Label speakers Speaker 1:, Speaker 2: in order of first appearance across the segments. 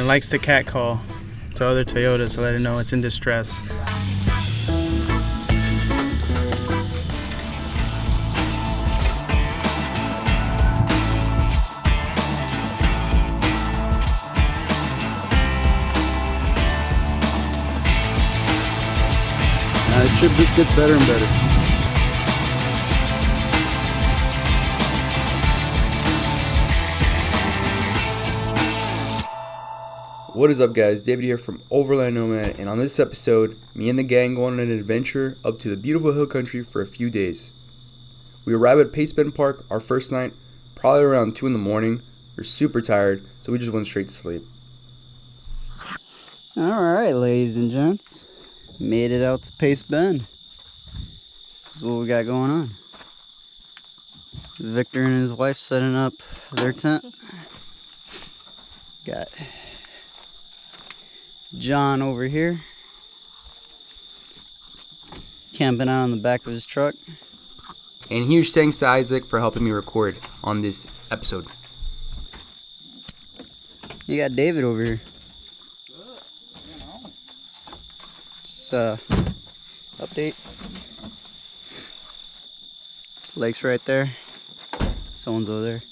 Speaker 1: it likes to catcall to other Toyotas to let it know it's in distress.
Speaker 2: This trip just gets better and better. What is up, guys? David here from Overland Nomad, and on this episode, me and the gang go on an adventure up to the beautiful hill country for a few days. We arrive at Pace Bend Park our first night, probably around 2 in the morning. We're super tired, so we just went straight to sleep.
Speaker 3: Alright, ladies and gents. Made it out to Pace Bend. This is what we got going on. Victor and his wife setting up their tent. Got John over here camping out on the back of his truck.
Speaker 2: And huge thanks to Isaac for helping me record on this episode.
Speaker 3: You got David over here. Just update. Lake's right there. Someone's over there.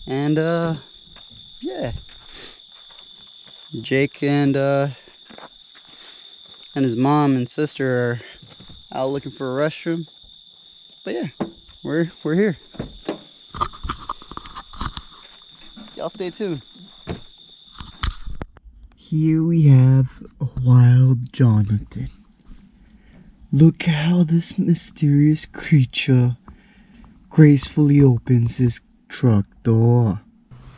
Speaker 3: And yeah. Jake and his mom and sister are out looking for a restroom. But yeah, we're here. Y'all stay tuned.
Speaker 4: Here we have a wild Jonathan. Look how this mysterious creature gracefully opens his truck door.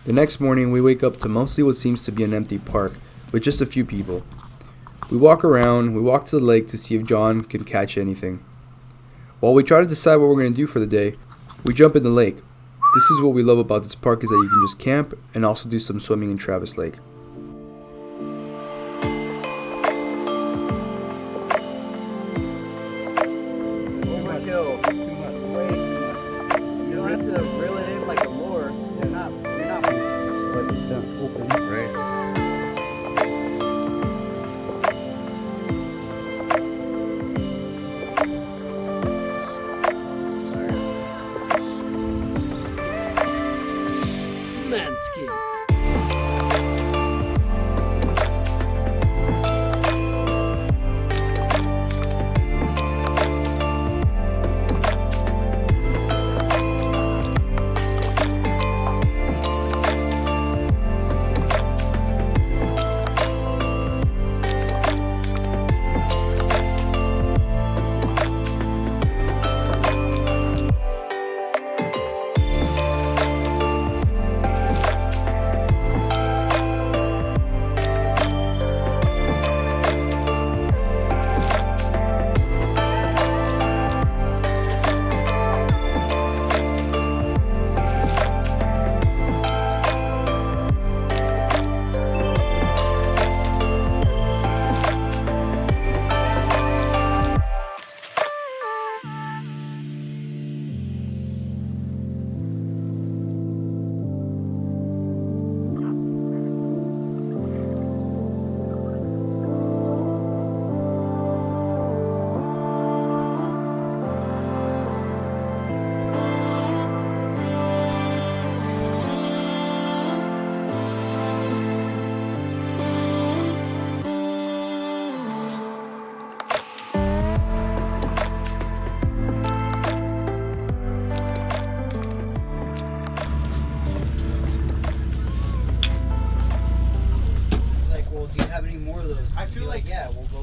Speaker 2: The next morning, we wake up to mostly what seems to be an empty park, with just a few people. We walk around, we walk to the lake to see if John can catch anything. While we try to decide what we're going to do for the day, we jump in the lake. This is what we love about this park, is that you can just camp and also do some swimming in Travis Lake.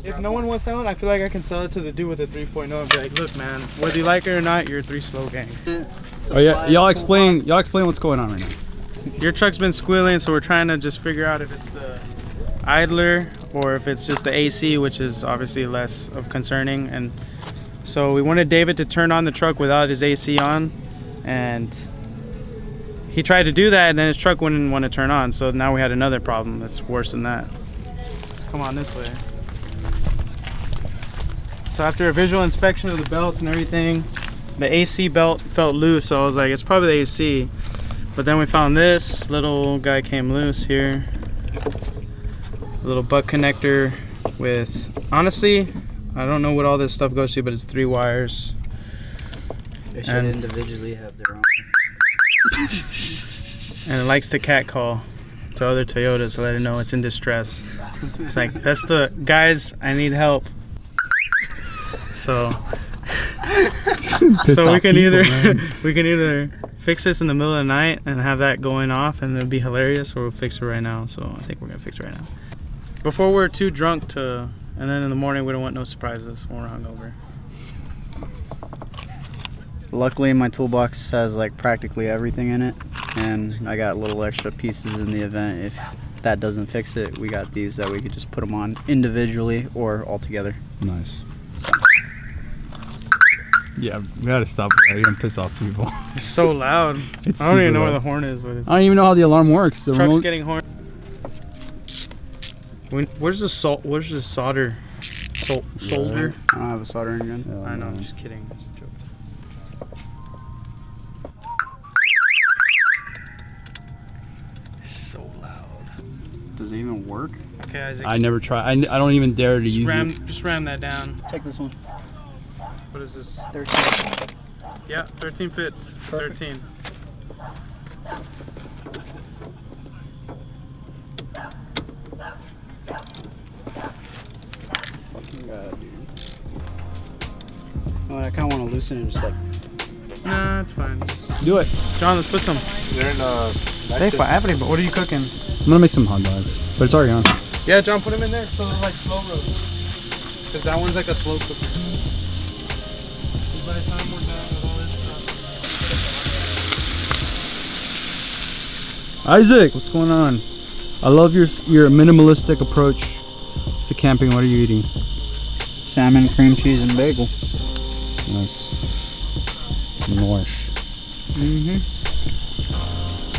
Speaker 1: If no one wants that one, I feel like I can sell it to the dude with the 3.0 and be like, look, man, whether you like it or not, you're a 3 slow gang.
Speaker 2: Oh yeah, y'all explain what's going on right now.
Speaker 1: Your truck's been squealing, so we're trying to just figure out if it's the idler or if it's just the AC, which is obviously less of concerning. And so we wanted David to turn on the truck without his AC on, and he tried to do that, and then his truck wouldn't want to turn on. So now we had another problem that's worse than that. Let's come on this way. So after a visual inspection of the belts and everything, the AC belt felt loose, so I was like, it's probably the AC. But then we found this little guy came loose here. A little butt connector with, honestly, I don't know what all this stuff goes to, but it's 3 wires.
Speaker 3: They should individually have their own.
Speaker 1: And it likes to catcall to other Toyotas to let it know it's in distress. It's like, that's the guys, I need help. So we can either fix this in the middle of the night and have that going off and it'll be hilarious, or we'll fix it right now. So I think we're gonna fix it right now. Before we're too drunk to, and then in the morning we don't want no surprises when we're hungover.
Speaker 3: Luckily my toolbox has like practically everything in it, and I got little extra pieces in the event if that doesn't fix it. We got these that we could just put them on individually or all together.
Speaker 5: Nice. Yeah, we gotta stop it. You're gonna piss off people.
Speaker 1: It's so loud.
Speaker 5: It's
Speaker 1: I don't even
Speaker 5: super
Speaker 1: know where
Speaker 5: loud.
Speaker 1: the horn is, but it's,
Speaker 5: I don't even know how the alarm works. The
Speaker 1: truck's
Speaker 5: remote-
Speaker 1: getting horn. Where's the solder? Solder?
Speaker 3: I don't have a soldering gun.
Speaker 5: Oh,
Speaker 1: I know, I'm
Speaker 5: man.
Speaker 1: just kidding. It's a joke. It's so loud.
Speaker 3: Does it even work?
Speaker 1: Okay, Isaac.
Speaker 5: I never try. I don't even dare to use it.
Speaker 1: Just ram that down.
Speaker 3: Take this one.
Speaker 1: What is this?
Speaker 3: 13.
Speaker 1: Yeah, 13 fits.
Speaker 3: Perfect.
Speaker 1: 13.
Speaker 3: Fucking god, dude. Oh, I kind of want to loosen it and just like.
Speaker 1: Nah, it's fine.
Speaker 5: Do it.
Speaker 1: John, let's put some.
Speaker 6: They're in
Speaker 1: But what are you cooking?
Speaker 5: I'm gonna make some hot dogs, but it's already on.
Speaker 1: Yeah, John, put them in there so they're like slow roast. Because that one's like a slow cooker. By the time we're done with all this stuff.
Speaker 5: Isaac, what's going on? I love your minimalistic approach to camping. What are you eating?
Speaker 3: Salmon, cream cheese, and bagel.
Speaker 5: Nice. Nourish.
Speaker 3: Mm-hmm.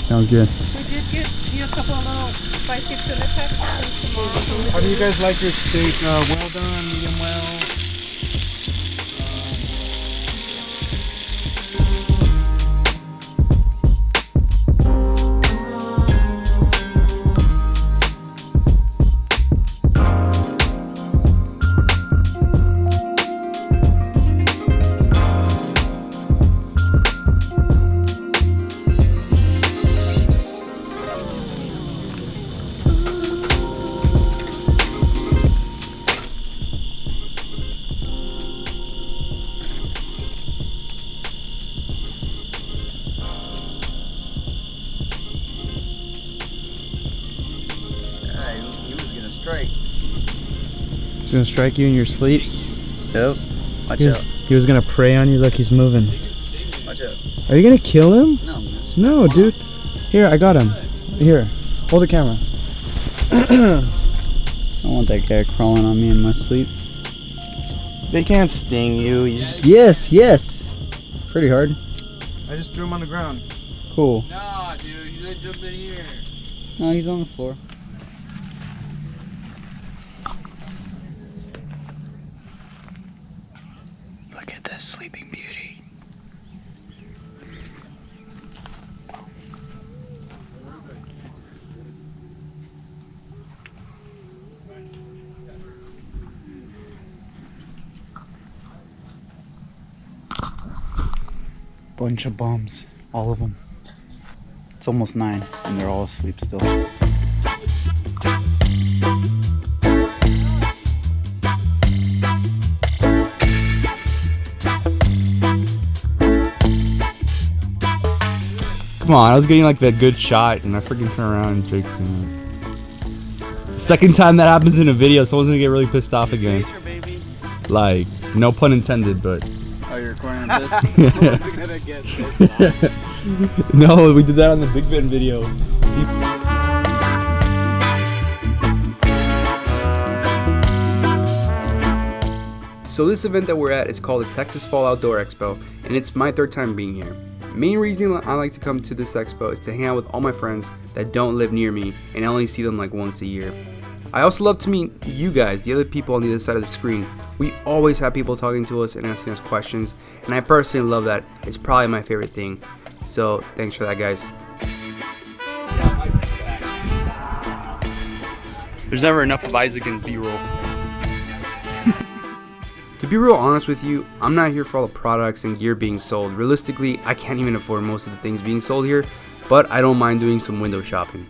Speaker 5: Sounds good.
Speaker 7: We did give you a couple of little spicy chili peppers and some more.
Speaker 1: How do you guys like your steak? Well done, medium well?
Speaker 3: He was gonna strike.
Speaker 1: He's gonna strike you in your sleep.
Speaker 3: Yep. Watch out.
Speaker 1: He was gonna prey on you. Look, he's moving.
Speaker 3: Watch out.
Speaker 1: Are you gonna kill him?
Speaker 3: No, I'm just.
Speaker 1: No, dude. Here, I got him. Here, hold the camera.
Speaker 3: I don't want that guy crawling on me in my sleep.
Speaker 1: They can't sting you. You just...
Speaker 3: Yes. Pretty hard.
Speaker 1: I just threw him on the ground.
Speaker 3: Cool.
Speaker 1: Nah, dude, he's gonna jump in here.
Speaker 3: No, he's on the floor.
Speaker 4: Look at this sleeping beauty.
Speaker 3: Bunch of bums. All of them. It's almost 9 and they're all asleep still.
Speaker 5: Come on, I was getting like that good shot and I freaking turn around and Jake's in it. Second time that happens in a video, someone's gonna get really pissed off again. Like, no pun intended, but.
Speaker 3: Oh, you're recording this?
Speaker 5: No, we did that on the Big Ben video.
Speaker 2: So this event that we're at is called the Texas Fall Outdoor Expo, and it's my 3rd time being here. Main reason I like to come to this expo is to hang out with all my friends that don't live near me and I only see them like once a year. I also love to meet you guys, the other people on the other side of the screen. We always have people talking to us and asking us questions, and I personally love that. It's probably my favorite thing. So thanks for that, guys.
Speaker 5: There's never enough of Isaac in B-roll.
Speaker 2: To be real honest with you, I'm not here for all the products and gear being sold. Realistically, I can't even afford most of the things being sold here, but I don't mind doing some window shopping.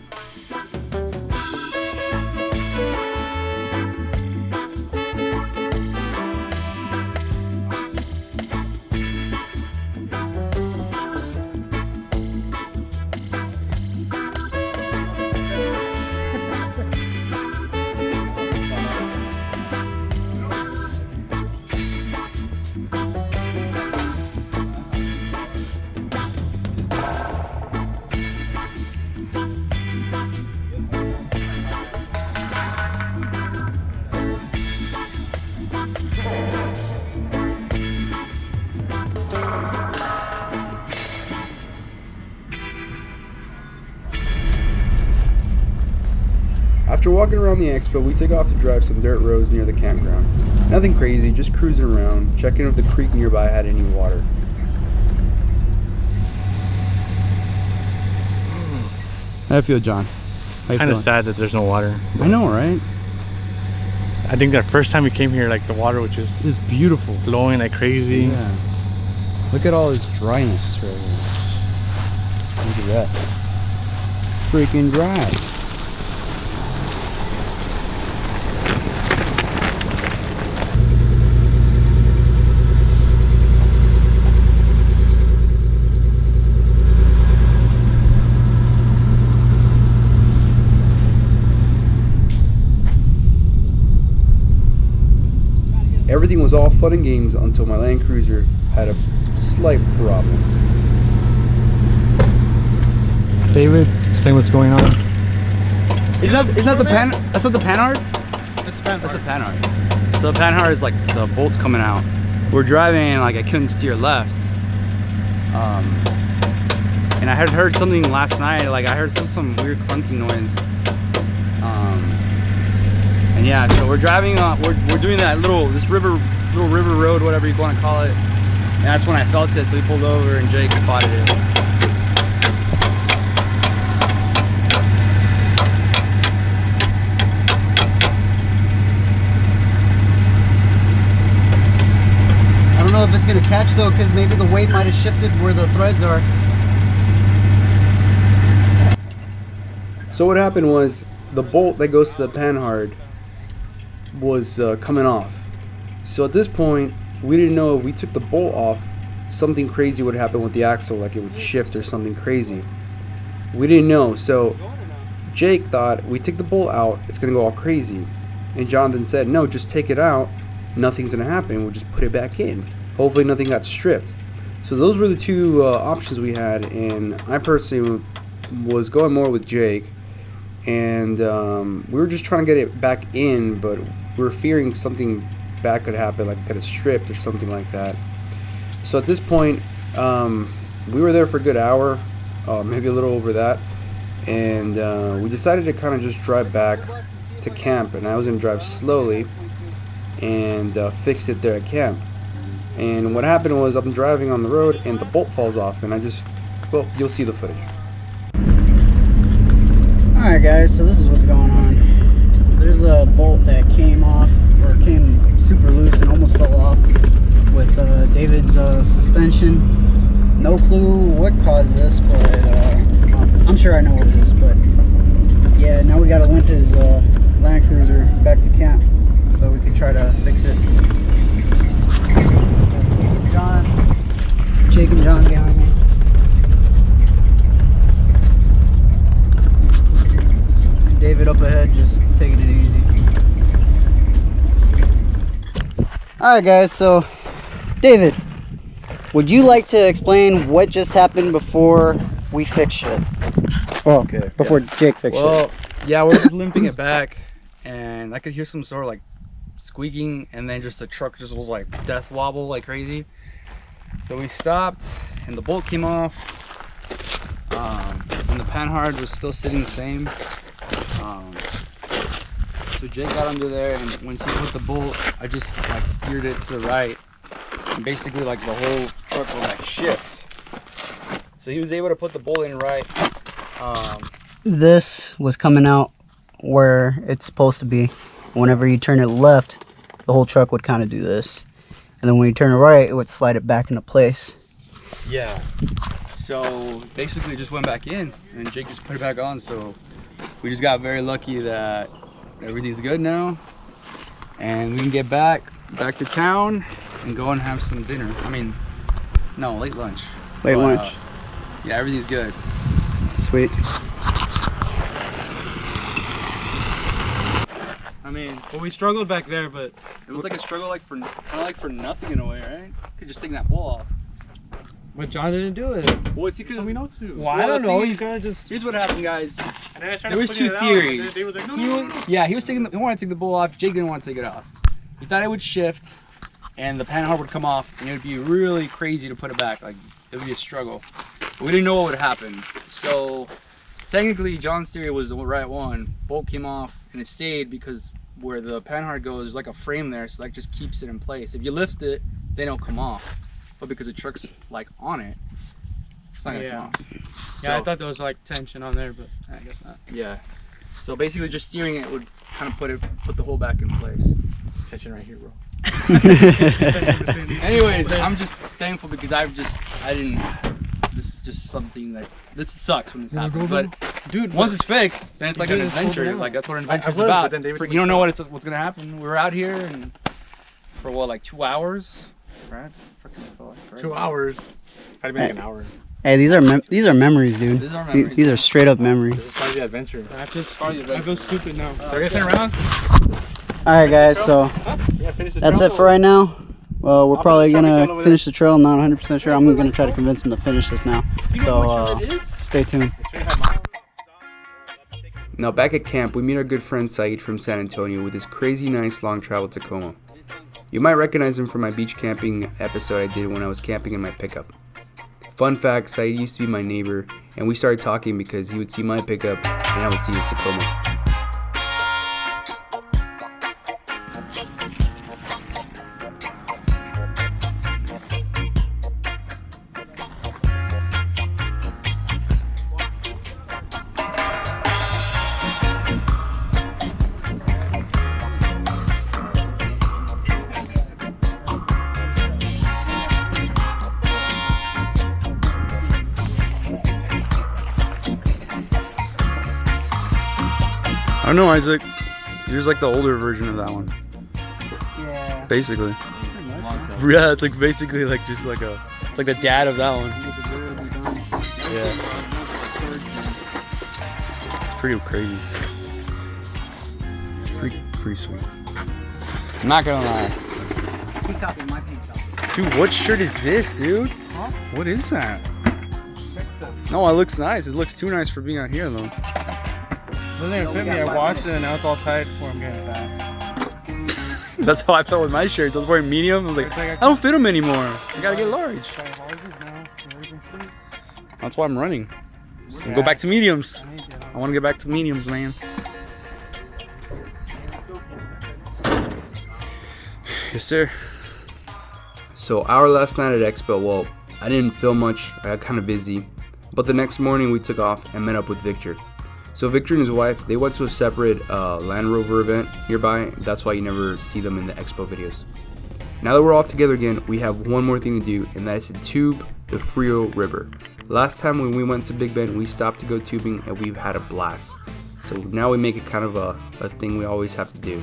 Speaker 2: After walking around the expo, we take off to drive some dirt roads near the campground. Nothing crazy, just cruising around, checking if the creek nearby had any water.
Speaker 5: How do you feel, John?
Speaker 6: Kind of sad that there's no water.
Speaker 5: I know, right?
Speaker 6: I think that first time we came here, like the water was just
Speaker 5: It's beautiful.
Speaker 6: flowing like crazy.
Speaker 5: Yeah. Look at all this dryness right here. Look at that. Freaking dry.
Speaker 2: Everything was all fun and games until my Land Cruiser had a slight problem.
Speaker 6: David, explain what's going on.
Speaker 5: Is that the pan? That's not the panhard?
Speaker 1: That's the
Speaker 5: That's the panhard. So the panhard is like the bolts coming out. We're driving and like I couldn't steer left. And I had heard something last night. Like I heard some weird clunking noise. And yeah, so we're driving. We're doing that little river road, whatever you want to call it. And that's when I felt it. So we pulled over and Jake spotted it.
Speaker 3: I don't know if it's gonna catch though, because maybe the weight might have shifted where the threads are.
Speaker 2: So what happened was the bolt that goes to the panhard was coming off. So at this point, we didn't know if we took the bolt off, something crazy would happen with the axle, like it would shift or something crazy. We didn't know. So Jake thought we take the bolt out, it's gonna go all crazy. And Jonathan said, no, just take it out. Nothing's gonna happen. We'll just put it back in. Hopefully nothing got stripped. So those were the two options we had, and I personally was going more with Jake. And we were just trying to get it back in, but we were fearing something bad could happen, like it got stripped or something like that. So at this point, we were there for a good hour, maybe a little over that, and we decided to kind of just drive back to camp. And I was going to drive slowly and fix it there at camp. And what happened was I'm driving on the road and the bolt falls off, and well, you'll see the footage.
Speaker 3: Alright guys, so this is what's going on. There's a bolt that came off, or came super loose and almost fell off with David's suspension. No clue what caused this, but I'm sure I know what it is. But yeah, now we gotta limp his Land Cruiser back to camp so we can try to fix it. Jake and John behind me. David up ahead, just taking it easy. Alright guys, so David, would you like to explain what just happened before we fixed it? Well, okay, before Jake fixed it.
Speaker 5: Well, yeah, we're just limping it back, and I could hear some sort of like squeaking, and then just the truck just was like death wobble like crazy. So we stopped, and the bolt came off, and the panhard was still sitting the same. So Jake got under there, and once he put the bolt, I just like steered it to the right, and basically like the whole truck will like shift. So he was able to put the bolt in right.
Speaker 3: This was coming out where it's supposed to be. Whenever you turn it left, the whole truck would kind of do this. And then when you turn it right, it would slide it back into place.
Speaker 2: Yeah. So basically just went back in and Jake just put it back on. So we just got very lucky that everything's good now. And we can get back to town and go and have some dinner. I mean, no, late lunch.
Speaker 3: Late lunch.
Speaker 2: Yeah, everything's good.
Speaker 3: Sweet.
Speaker 1: I mean, well, we struggled back there, but
Speaker 2: It was like a struggle, like for kind of like for nothing in a way, right? Could just take that ball off.
Speaker 1: but John didn't do it.
Speaker 2: Well, it's because
Speaker 6: We know to.
Speaker 1: Well, I
Speaker 2: Well,
Speaker 1: don't
Speaker 2: the
Speaker 1: know.
Speaker 2: thing
Speaker 1: He's
Speaker 2: is-
Speaker 1: gonna just.
Speaker 2: here's what happened, guys.
Speaker 1: And then I tried
Speaker 2: There
Speaker 1: to
Speaker 2: was
Speaker 1: put
Speaker 2: two
Speaker 1: it out,
Speaker 2: theories.
Speaker 1: but he was like, no,
Speaker 2: He
Speaker 1: no,
Speaker 2: was-
Speaker 1: no, no.
Speaker 2: Yeah, he wanted to take the ball off. Jake didn't want to take it off. He thought it would shift, and the panhard would come off, and it would be really crazy to put it back. Like it would be a struggle. But we didn't know what would happen. So technically, John's theory was the right one. Bolt came off, and it stayed because where the panhard goes, there's like a frame there, so that just keeps it in place. If you lift it, then it'll come off. But because the truck's like on it, it's not gonna
Speaker 1: Yeah.
Speaker 2: come off.
Speaker 1: Yeah, I
Speaker 2: So-
Speaker 1: thought there was like tension on there, but I guess not.
Speaker 2: Yeah. So basically, just steering it would kind of put the hole back in place.
Speaker 6: Tension right here, bro.
Speaker 2: Anyways, I'm just thankful because I didn't. This is just something that this sucks when it's happening. But
Speaker 6: Dude,
Speaker 2: once it's fixed, then it's like an
Speaker 6: Dude, it's cold
Speaker 2: adventure.
Speaker 6: now.
Speaker 2: Like that's what an
Speaker 6: I-
Speaker 2: adventure's
Speaker 6: I've learned,
Speaker 2: about.
Speaker 6: but then David
Speaker 2: For-
Speaker 6: told
Speaker 2: you don't
Speaker 6: me
Speaker 2: know what's gonna happen. We were out here and for what, like 2 hours, right? Freaking felt like forever.
Speaker 6: 2 hours. I'd been like an hour.
Speaker 3: Hey, these are memories, dude.
Speaker 2: These are memories.
Speaker 3: These are straight up memories.
Speaker 6: It's part of the adventure.
Speaker 1: I feel stupid now.
Speaker 6: So I guess turn around.
Speaker 3: All right, guys. So
Speaker 6: Yeah, finish the
Speaker 3: that's
Speaker 6: trail.
Speaker 3: it for right now. Well, we're probably
Speaker 6: finish the trail
Speaker 3: gonna
Speaker 6: over
Speaker 3: finish the trail. Not 100% sure. I'm gonna try to convince him to finish this now. So stay tuned.
Speaker 2: Now back at camp, we meet our good friend Saeid from San Antonio with his crazy nice long travel Tacoma. You might recognize him from my beach camping episode I did when I was camping in my pickup. Fun fact, Saeid used to be my neighbor, and we started talking because he would see my pickup and I would see his Tacoma. I don't know, Isaac. Yours like the older version of that one.
Speaker 3: Yeah.
Speaker 2: Basically. Yeah, it's like basically like just like a, it's like the dad of that one. Yeah. It's pretty crazy. It's pretty sweet. I'm not gonna lie. Dude, what shirt is this, dude?
Speaker 1: Huh?
Speaker 2: What is that?
Speaker 1: Texas.
Speaker 2: No, it looks nice. It looks too nice for being out here though.
Speaker 1: Doesn't even fit me. I washed it and now it's all tight before I'm getting back.
Speaker 2: That's how I felt with my shirts. I was wearing medium. I was like,
Speaker 1: It's like
Speaker 2: I don't fit them anymore. I gotta get large. That's why I'm running. So go back to mediums. I want to get back to mediums, man. Yes, sir. So our last night at Expo, well, I didn't film much. I got kind of busy. But the next morning we took off and met up with Victor. So Victor and his wife, they went to a separate Land Rover event nearby. That's why you never see them in the Expo videos. Now that we're all together again, we have one more thing to do, and that is to tube the Frio River. Last time when we went to Big Bend, we stopped to go tubing, and we've had a blast. So now we make it kind of a thing we always have to do.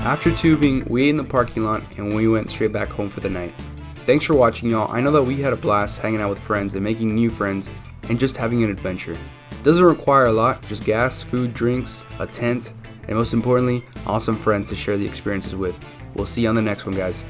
Speaker 2: After tubing, we ate in the parking lot and we went straight back home for the night. Thanks for watching, y'all. I know that we had a blast hanging out with friends and making new friends and just having an adventure. It doesn't require a lot, just gas, food, drinks, a tent, and most importantly, awesome friends to share the experiences with. We'll see you on the next one, guys.